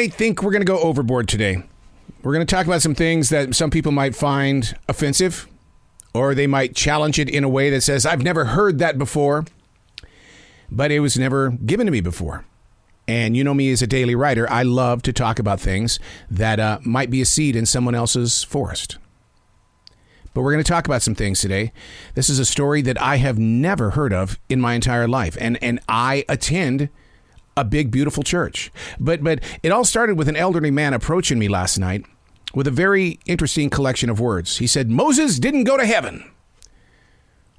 I think we're going to go overboard today. We're going to talk about some things that some people might find offensive, or they might challenge it in a way that says, I've never heard that before, but it was never given to me before. And you know me as a daily writer, I love to talk about things that might be a seed in someone else's forest. But we're going to talk about some things today. This is a story that I have never heard of in my entire life. And I attend a big, beautiful church. But it all started with an elderly man approaching me last night with a very interesting collection of words. He said, Moses didn't go to heaven.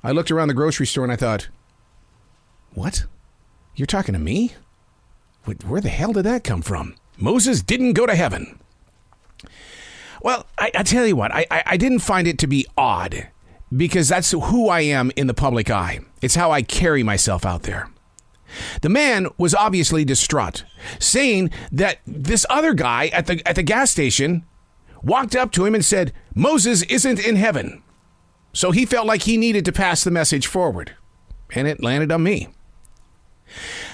I looked around the grocery store and I thought, what? You're talking to me? Where the hell did that come from? Moses didn't go to heaven. Well, I tell you what, I didn't find it to be odd because that's who I am in the public eye. It's how I carry myself out there. The man was obviously distraught, saying that this other guy at the gas station walked up to him and said, Moses isn't in heaven. So he felt like he needed to pass the message forward, and it landed on me.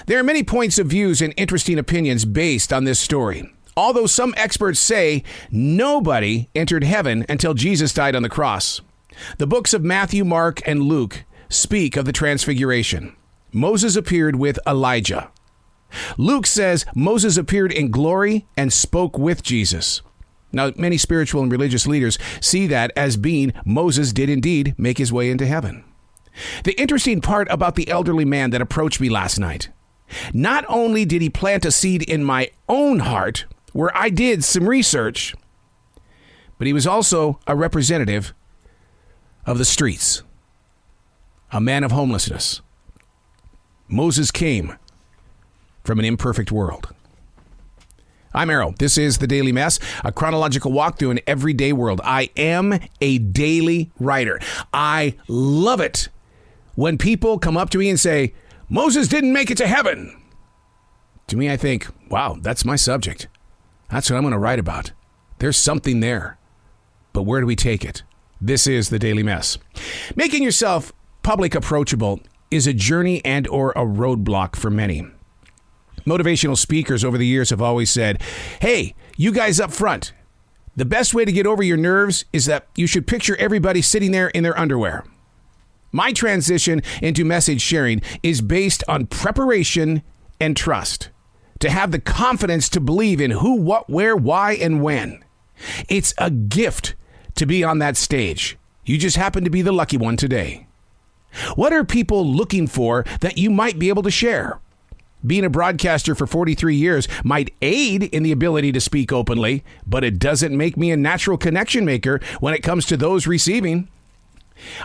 There are many points of views and interesting opinions based on this story. Although some experts say nobody entered heaven until Jesus died on the cross. The books of Matthew, Mark, and Luke speak of the transfiguration. Moses appeared with Elijah. Luke says Moses appeared in glory and spoke with Jesus. Now, many spiritual and religious leaders see that as being Moses did indeed make his way into heaven. The interesting part about the elderly man that approached me last night, not only did he plant a seed in my own heart where I did some research, but he was also a representative of the streets, a man of homelessness. Moses came from an imperfect world. I'm Errol. This is The Daily Mess, a chronological walk through an everyday world. I am a daily writer. I love it when people come up to me and say, Moses didn't make it to heaven. To me, I think, wow, that's my subject. That's what I'm going to write about. There's something there. But where do we take it? This is The Daily Mess. Making yourself public approachable is a journey and or a roadblock for many. Motivational speakers over the years have always said, hey, you guys up front, the best way to get over your nerves is that you should picture everybody sitting there in their underwear. My transition into message sharing is based on preparation and trust. To have the confidence to believe in who, what, where, why, and when. It's a gift to be on that stage. You just happen to be the lucky one today. What are people looking for that you might be able to share? Being a broadcaster for 43 years might aid in the ability to speak openly, but it doesn't make me a natural connection maker when it comes to those receiving.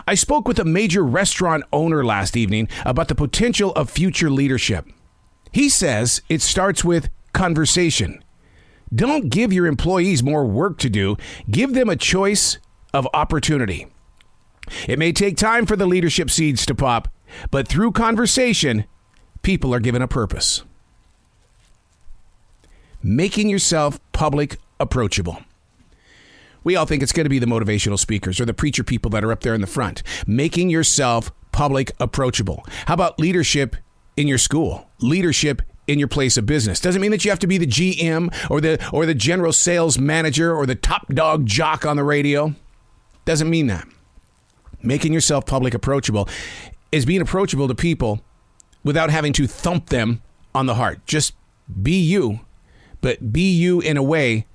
I spoke with a major restaurant owner last evening about the potential of future leadership. He says it starts with conversation. Don't give your employees more work to do. Give them a choice of opportunity. It may take time for the leadership seeds to pop, but through conversation, people are given a purpose. Making yourself public approachable. We all think it's going to be the motivational speakers or the preacher people that are up there in the front. Making yourself public approachable. How about leadership in your school? Leadership in your place of business. Doesn't mean that you have to be the GM or the general sales manager or the top dog jock on the radio. Doesn't mean that. Making yourself public approachable is being approachable to people without having to thump them on the heart. Just be you, but be you in a way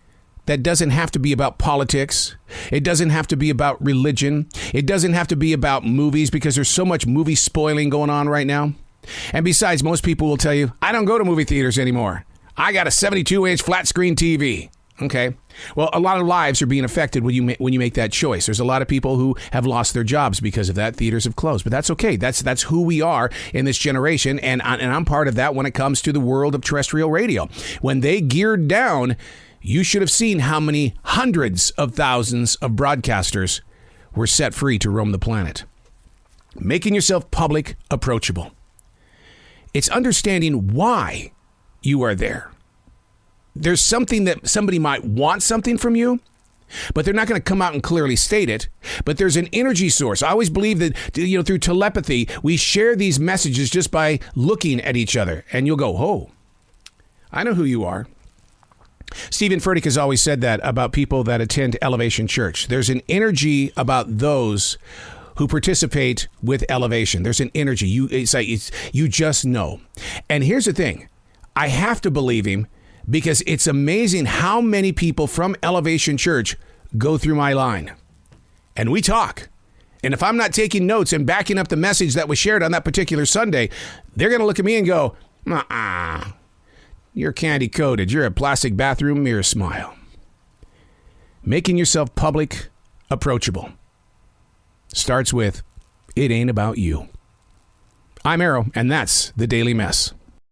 that doesn't have to be about politics. It doesn't have to be about religion. It doesn't have to be about movies because there's so much movie spoiling going on right now. And besides, most people will tell you, I don't go to movie theaters anymore. I got a 72-inch flat screen TV. Okay. Well, a lot of lives are being affected when you make that choice. There's a lot of people who have lost their jobs because of that. Theaters have closed, but that's okay. That's who we are in this generation, and I'm part of that when it comes to the world of terrestrial radio. When they geared down, you should have seen how many hundreds of thousands of broadcasters were set free to roam the planet. Making yourself public approachable. It's understanding why you are there. There's something that somebody might want something from you, but they're not going to come out and clearly state it. But there's an energy source. I always believe that, through telepathy, we share these messages just by looking at each other. And you'll go, oh, I know who you are. Stephen Furtick has always said that about people that attend Elevation Church. There's an energy about those who participate with Elevation. There's an energy. You just know. And here's the thing. I have to believe him because it's amazing how many people from Elevation Church go through my line. And we talk. And if I'm not taking notes and backing up the message that was shared on that particular Sunday, they're going to look at me and go, you're candy coated. You're a plastic bathroom mirror smile. Making yourself public, approachable. Starts with, it ain't about you. I'm Arrow, and that's the Daily Mess.